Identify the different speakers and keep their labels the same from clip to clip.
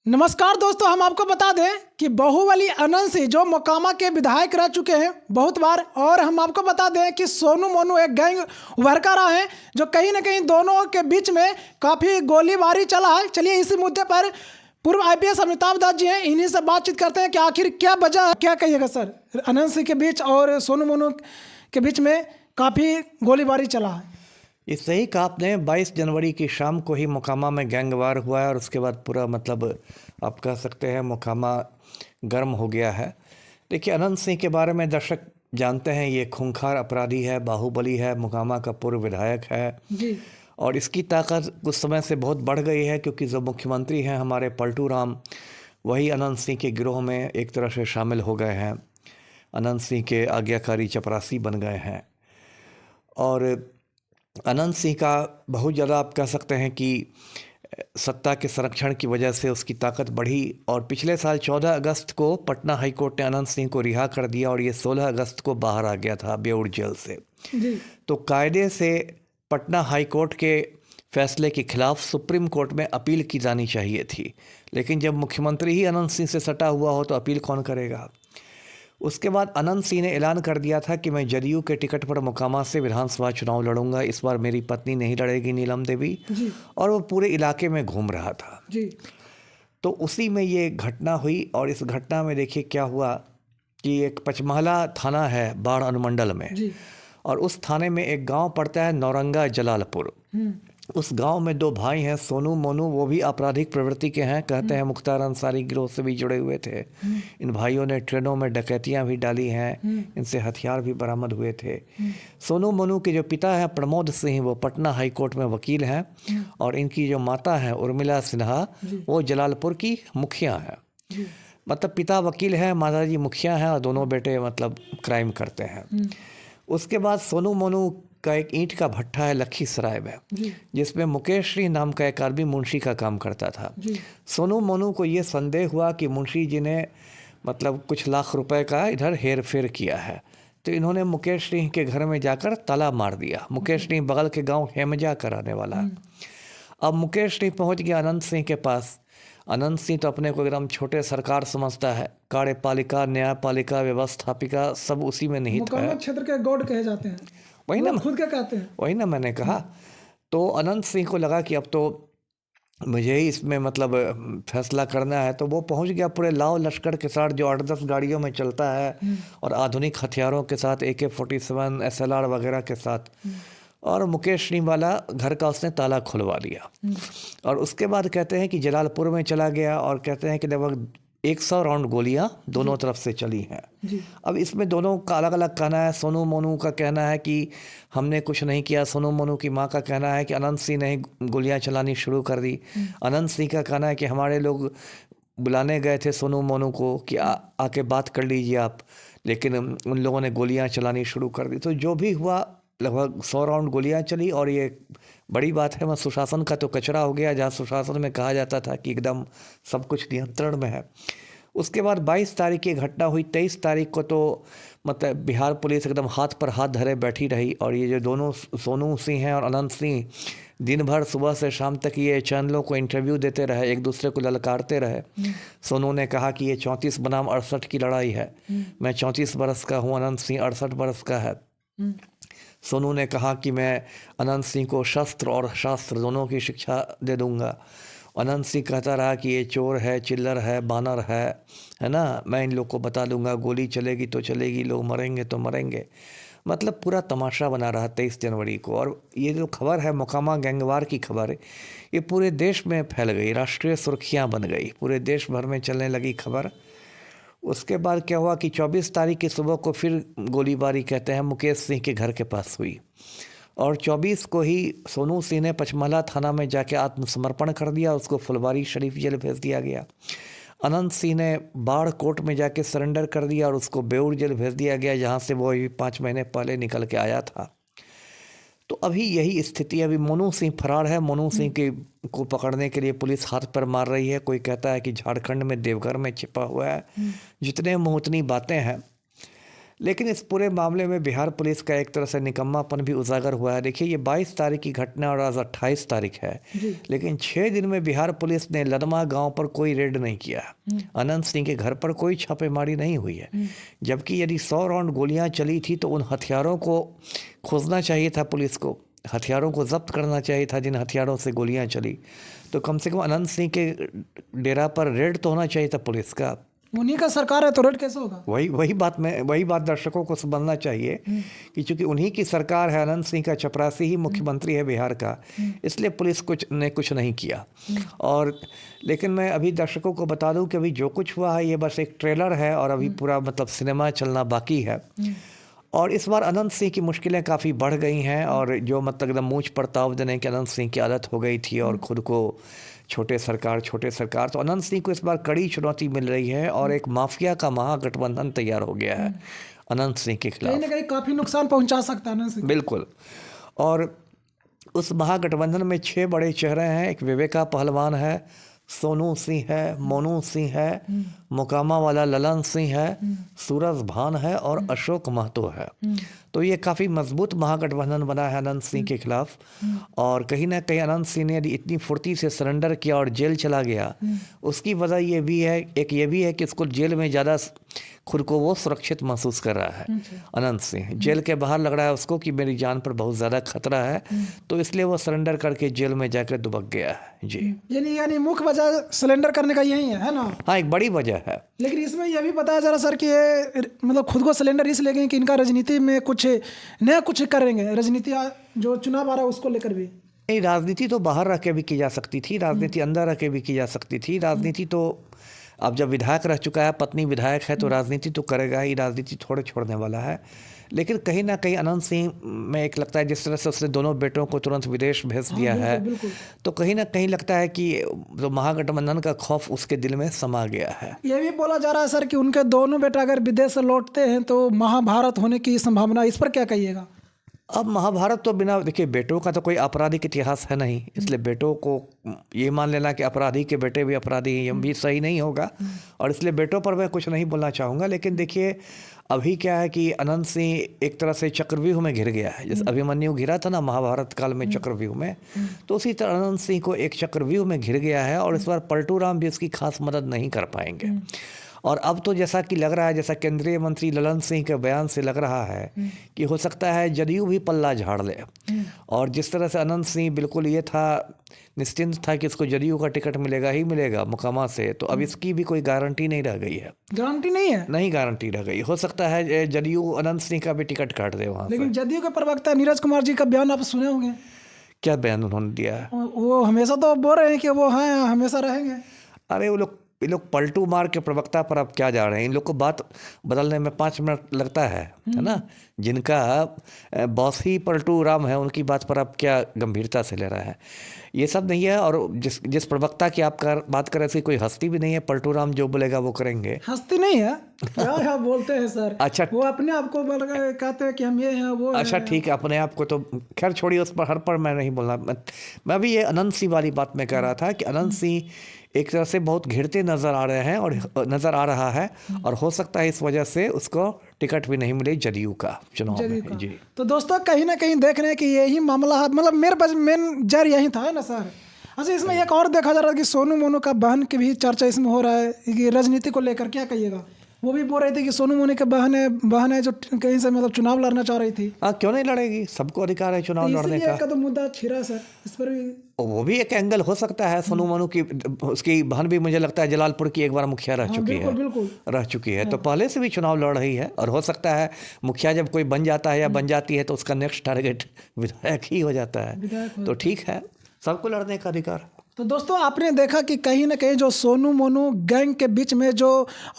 Speaker 1: नमस्कार दोस्तों, हम आपको बता दें कि बाहुबली अनंत सिंह जो मोकामा के विधायक रह चुके हैं बहुत बार, और हम आपको बता दें कि सोनू मोनू एक गैंग उभर कर आए हैं जो कहीं ना कहीं दोनों के बीच में काफ़ी गोलीबारी चला है। चलिए इसी मुद्दे पर पूर्व आईपीएस अमिताभ दास जी हैं, इन्हीं से बातचीत करते हैं कि आखिर क्या वजह है, क्या कहिएगा सर, अनंत सिंह के बीच और सोनू मोनू के बीच में काफ़ी गोलीबारी चला है।
Speaker 2: ये सही कहा आपने। 22 जनवरी की शाम को ही मोकामा में गैंगवार हुआ है और उसके बाद पूरा आप कह सकते हैं मोकामा गर्म हो गया है। देखिए, अनंत सिंह के बारे में दर्शक जानते हैं, ये खूंखार अपराधी है, बाहुबली है, मोकामा का पूर्व विधायक है
Speaker 1: जी
Speaker 2: और इसकी ताकत कुछ समय से बहुत बढ़ गई है क्योंकि जो मुख्यमंत्री हैं हमारे पलटू राम, वही अनंत सिंह के गिरोह में एक तरह से शामिल हो गए हैं, अनंत सिंह के आज्ञाकारी चपरासी बन गए हैं। और अनंत सिंह का बहुत ज़्यादा आप कह सकते हैं कि सत्ता के संरक्षण की वजह से उसकी ताकत बढ़ी और पिछले साल 14 अगस्त को पटना हाई कोर्ट ने अनंत सिंह को रिहा कर दिया और ये 16 अगस्त को बाहर आ गया था बेऊर जेल से।
Speaker 1: जी
Speaker 2: तो कायदे से पटना हाई कोर्ट के फैसले के खिलाफ सुप्रीम कोर्ट में अपील की जानी चाहिए थी, लेकिन जब मुख्यमंत्री ही अनंत सिंह से सटा हुआ हो तो अपील कौन करेगा। उसके बाद अनंत सिंह ने ऐलान कर दिया था कि मैं जदयू के टिकट पर मोकामा से विधानसभा चुनाव लड़ूंगा, इस बार मेरी पत्नी नहीं लड़ेगी नीलम देवी।
Speaker 1: जी
Speaker 2: और वो पूरे इलाके में घूम रहा था।
Speaker 1: जी
Speaker 2: तो उसी में ये घटना हुई और इस घटना में देखिए क्या हुआ कि एक पचमहला थाना है बाढ़ अनुमंडल में,
Speaker 1: जी
Speaker 2: और उस थाने में एक गांव पड़ता है नौरंगा जलालपुर। उस गांव में दो भाई हैं सोनू मोनू, वो भी आपराधिक प्रवृत्ति के हैं, कहते हैं मुख्तार अंसारी गिरोह से भी जुड़े हुए थे। इन भाइयों ने ट्रेनों में डकैतियां भी डाली हैं, इनसे हथियार भी बरामद हुए थे। सोनू मोनू के जो पिता हैं प्रमोद सिंह, वो पटना हाई कोर्ट में वकील हैं और इनकी जो माता हैं उर्मिला सिन्हा, वो जलालपुर की मुखिया हैं। मतलब पिता वकील हैं, माता जी मुखिया हैं और दोनों बेटे क्राइम करते हैं। उसके बाद सोनू मोनू का एक ईंट का भट्ठा है लखीसराय में, जिसमें मुकेश सिंह नाम का एक आदमी मुंशी का काम करता था। सोनू मोनू को ये संदेह हुआ कि मुंशी जी ने कुछ लाख रुपए का इधर हेर फेर किया है, तो इन्होंने मुकेश सिंह के घर में जाकर ताला मार दिया। मुकेश सिंह बगल के गांव हेमजा कराने वाला है। अब मुकेश सिंह पहुंच गया अनंत सिंह के पास। अनंत सिंह तो अपने को एकदम छोटे सरकार समझता है, कार्यपालिका, न्यायपालिका, व्यवस्थापिका सब उसी में निहित
Speaker 1: मोकामा
Speaker 2: है।
Speaker 1: क्षेत्र के गॉड कहे जाते हैं,
Speaker 2: वही ना,
Speaker 1: खुद क्या कहते हैं।
Speaker 2: वही ना मैंने कहा। तो अनंत सिंह को लगा कि अब तो मुझे ही इसमें फैसला करना है, तो वो पहुंच गया पूरे लाव लश्कर के साथ जो 8-10 गाड़ियों में चलता है और आधुनिक हथियारों के साथ, AK-47 SLR वगैरह के साथ, और मुकेश सिंह वाला घर का उसने ताला खुलवा दिया। और उसके बाद कहते हैं कि जलालपुर में चला गया और कहते हैं कि लगभग 100 राउंड गोलियां दोनों तरफ से चली हैं। अब इसमें दोनों का अलग अलग कहना है। सोनू मोनू का कहना है कि हमने कुछ नहीं किया, सोनू मोनू की मां का कहना है कि अनंत सिंह ने गोलियां चलानी शुरू कर दी। अनंत सिंह का कहना है कि हमारे लोग बुलाने गए थे सोनू मोनू को कि आके बात कर लीजिए आप, लेकिन उन लोगों ने गोलियां चलानी शुरू कर दी। तो जो भी हुआ, लगभग 100 राउंड गोलियां चली और ये बड़ी बात है, सुशासन का तो कचरा हो गया, जहाँ सुशासन में कहा जाता था कि एकदम सब कुछ नियंत्रण में है। उसके बाद 22 तारीख की घटना हुई। 23 तारीख को तो बिहार पुलिस एकदम हाथ पर हाथ धरे बैठी रही और ये जो दोनों सोनू सिंह हैं और अनंत सिंह दिन भर सुबह से शाम तक ये चैनलों को इंटरव्यू देते रहे, एक दूसरे को ललकारते रहे। सोनू ने कहा कि ये 34 बनाम 68 की लड़ाई है, मैं 34 बरस का हूँ, अनंत सिंह 68 बरस का है। सोनू ने कहा कि मैं अनंत सिंह को शस्त्र और शास्त्र दोनों की शिक्षा दे दूंगा। अनंत सिंह कहता रहा कि ये चोर है, चिल्लर है, बानर है ना, मैं इन लोग को बता दूंगा, गोली चलेगी तो चलेगी, लोग मरेंगे तो मरेंगे। पूरा तमाशा बना रहा 23 जनवरी को। और ये जो खबर है मोकामा गैंगवार की खबर, ये पूरे देश में फैल गई, राष्ट्रीय सुर्खियाँ बन गई, पूरे देश भर में चलने लगी खबर। उसके बाद क्या हुआ कि 24 तारीख की सुबह को फिर गोलीबारी कहते हैं मुकेश सिंह के घर के पास हुई और 24 को ही सोनू सिंह ने पचमहला थाना में जाके आत्मसमर्पण कर दिया, उसको फुलवारी शरीफ जेल भेज दिया गया। अनंत सिंह ने बाढ़ कोर्ट में जाके सरेंडर कर दिया और उसको बेऊर जेल भेज दिया गया, जहाँ से वो 5 महीने पहले निकल के आया था। तो अभी यही स्थिति है। अभी मोनू सिंह फरार है। मोनू सिंह को पकड़ने के लिए पुलिस हाथ पर मार रही है। कोई कहता है कि झारखंड में देवघर में छिपा हुआ है। जितने मुँह उतनी बातें हैं, लेकिन इस पूरे मामले में बिहार पुलिस का एक तरह से निकम्मापन भी उजागर हुआ है। देखिए, ये 22 तारीख की घटना और आज 28 तारीख है, लेकिन 6 दिन में बिहार पुलिस ने लदमा गांव पर कोई रेड नहीं किया। अनंत सिंह के घर पर कोई छापेमारी नहीं हुई है, जबकि यदि 100 राउंड गोलियां चली थी तो उन हथियारों को खोजना चाहिए था पुलिस को, हथियारों को जब्त करना चाहिए था जिन हथियारों से गोलियां चली। तो कम से कम अनंत सिंह के डेरा पर रेड तो होना चाहिए था पुलिस का।
Speaker 1: उन्हीं का सरकार है तो रेड कैसे होगा?
Speaker 2: वही बात दर्शकों को समझना चाहिए कि चूंकि उन्हीं की सरकार है, अनंत सिंह का चपरासी ही मुख्यमंत्री है बिहार का, इसलिए पुलिस कुछ नहीं किया। और लेकिन मैं अभी दर्शकों को बता दूं कि अभी जो कुछ हुआ है ये बस एक ट्रेलर है और अभी पूरा मतलब सिनेमा चलना बाकी है। और इस बार अनंत सिंह की मुश्किलें काफ़ी बढ़ गई हैं और जो मतलब एकदम मूंछ पर ताव देने की अनंत सिंह की आदत हो गई थी और खुद को छोटे सरकार, तो अनंत सिंह को इस बार कड़ी चुनौती मिल रही है और एक माफिया का महागठबंधन तैयार हो गया है अनंत सिंह के खिलाफ।
Speaker 1: कहीं ना कहीं काफ़ी नुकसान पहुंचा सकता है अनंत सिंह।
Speaker 2: बिल्कुल। और उस महागठबंधन में 6 बड़े चेहरे हैं। एक विवेका पहलवान है, सोनू सिंह है, मोनू सिंह है, मोकामा वाला ललन सिंह है, सूरज भान है और अशोक महतो है। तो ये काफ़ी मजबूत महागठबंधन बना है अनंत सिंह के खिलाफ। और कहीं ना कहीं अनंत सिंह ने यदि इतनी फुर्ती से सरेंडर किया और जेल चला गया, उसकी वजह ये भी है कि इसको जेल में ज़्यादा खुद को वो सुरक्षित महसूस कर रहा है। अनंत सिंह जेल के बाहर लग रहा है उसको कि मेरी जान पर बहुत ज़्यादा खतरा है, तो इसलिए वो सरेंडर करके जेल में जाकर दुबक गया है। जी,
Speaker 1: यानी मुख्य वजह सरेंडर करने का यही है ना?
Speaker 2: हाँ, एक बड़ी वजह है।
Speaker 1: लेकिन इसमें यह भी बताया जा रहा सर कि ये मतलब खुद को सिलेंडर इसलिए गए कि इनका राजनीति में कुछ नया कुछ करेंगे, राजनीति जो चुनाव आ रहा है उसको लेकर भी।
Speaker 2: नहीं, राजनीति तो बाहर रह के भी की जा सकती थी, राजनीति अंदर रह के भी की जा सकती थी। राजनीति तो अब जब विधायक रह चुका है, पत्नी विधायक है, तो राजनीति तो करेगा ही, राजनीति थोड़े छोड़ने वाला है। लेकिन कहीं ना कहीं अनंत सिंह में एक लगता है जिस तरह से उसने दोनों बेटों को तुरंत विदेश भेज दिया है, तो कहीं ना कहीं लगता है कि जो महागठबंधन का खौफ उसके दिल में समा गया है।
Speaker 1: ये भी बोला जा रहा है सर कि उनके दोनों बेटा अगर विदेश से लौटते हैं तो महाभारत होने की संभावना, इस पर क्या कहिएगा?
Speaker 2: अब महाभारत तो बिना, देखिए, बेटों का तो कोई आपराधिक इतिहास है नहीं, इसलिए बेटों को ये मान लेना कि अपराधी के बेटे भी अपराधी हैं, ये भी सही नहीं होगा। और इसलिए बेटों पर मैं कुछ नहीं बोलना चाहूँगा। लेकिन देखिए, अभी क्या है कि अनंत सिंह एक तरह से चक्रव्यूह में घिर गया है। जैसे अभिमन्यु घिरा था ना महाभारत काल में चक्रव्यूह में, तो उसी तरह अनंत सिंह को एक चक्रव्यूह में घिर गया है और इस बार पलटू राम भी उसकी खास मदद नहीं कर पाएंगे। और अब तो जैसा कि लग रहा है, जैसा केंद्रीय मंत्री ललन सिंह के बयान से लग रहा है कि हो सकता है जदयू भी पल्ला झाड़ ले। और जिस तरह से अनंत सिंह बिल्कुल ये था, निश्चिंत था कि इसको जदयू का टिकट मिलेगा ही मिलेगा मुकामा से, तो अब इसकी भी कोई गारंटी नहीं रह गई है।
Speaker 1: गारंटी नहीं है? नहीं
Speaker 2: गारंटी रह गई। हो सकता है जदयू अनंत सिंह का भी टिकट काट दे वहाँ से।
Speaker 1: लेकिन जदयू के प्रवक्ता नीरज कुमार जी का बयान आप सुने होंगे।
Speaker 2: क्या बयान उन्होंने दिया है?
Speaker 1: वो हमेशा तो बोल रहे हैं कि वो हैं, हमेशा रहेंगे।
Speaker 2: अरे ये लोग पलटू मार के प्रवक्ता पर अब क्या जा रहे हैं? इन लोग को बात बदलने में 5 मिनट लगता है ना? जिनका बॉस ही पलटू राम है, उनकी बात पर आप क्या गंभीरता से ले रहा है? ये सब नहीं है। और जिस प्रवक्ता की आप बात कर रहे थे, कोई हस्ती भी नहीं है। पलटू राम जो बोलेगा वो करेंगे।
Speaker 1: हस्ती नहीं है, क्या बोलते हैं सर? अच्छा, वो अपने आप को कहते हैं कि हम ये हैं वो।
Speaker 2: अच्छा, ठीक है, अपने आप को तो खैर छोड़िए, उस पर हर पर मैं नहीं बोलना। मैं भी ये अनंत सिंह वाली बात में कह रहा था कि अनंत सिंह एक तरह से बहुत घिरते नजर आ रहे हैं और नजर आ रहा है, और हो सकता है इस वजह से उसको टिकट भी नहीं मिले जदयू का चुनाव में। जी,
Speaker 1: तो दोस्तों कहीं ना कहीं देख रहे हैं कि यही मामला है, मतलब मेरे पास मेन जर यही था, है ना सर? अच्छा, इसमें एक और देखा जा रहा है कि सोनू मोनू का बहन की भी चर्चा इसमें हो रहा है कि राजनीति को लेकर क्या कहिएगा? वो भी बोल रही थी कि सोनू मोनू के बहन है जो कहीं से मतलब चुनाव लड़ना चाह रही थी।
Speaker 2: क्यों नहीं लड़ेगी? सबको अधिकार है चुनाव लड़ने का।
Speaker 1: तो मुद्दा छिड़ा सर, इस पर भी
Speaker 2: वो भी एक एंगल हो सकता है। सोनू मोनू की उसकी बहन भी मुझे लगता है जलालपुर की एक बार मुखिया रह चुकी है, तो पहले से भी चुनाव लड़ रही है। और हो सकता है मुखिया जब कोई बन जाता है या बन जाती है तो उसका नेक्स्ट टारगेट विधायक ही हो जाता है। तो ठीक है, सबको लड़ने का अधिकार।
Speaker 1: तो दोस्तों आपने देखा कि कहीं ना कहीं जो सोनू मोनू गैंग के बीच में जो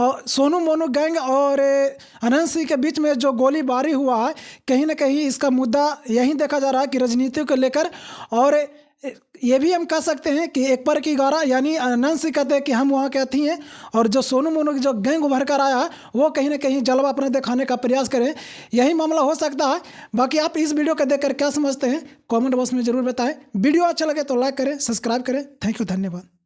Speaker 1: सोनू मोनू गैंग और अनंत सिंह के बीच में जो गोलीबारी हुआ है, कहीं ना कहीं इसका मुद्दा यही देखा जा रहा है कि राजनीति को लेकर। और ये भी हम कह सकते हैं कि एक पर की गारा, यानी अनंत सिंह कहते हैं कि हम वहाँ के अथी हैं, और जो सोनू मोनू की जो गैंग उभर कर आया है वो कहीं ना कहीं जलवा अपना दिखाने का प्रयास करें, यही मामला हो सकता है। बाकी आप इस वीडियो को देखकर क्या समझते हैं कमेंट बॉक्स में ज़रूर बताएं। वीडियो अच्छा लगे तो लाइक करें, सब्सक्राइब करें। थैंक यू, धन्यवाद।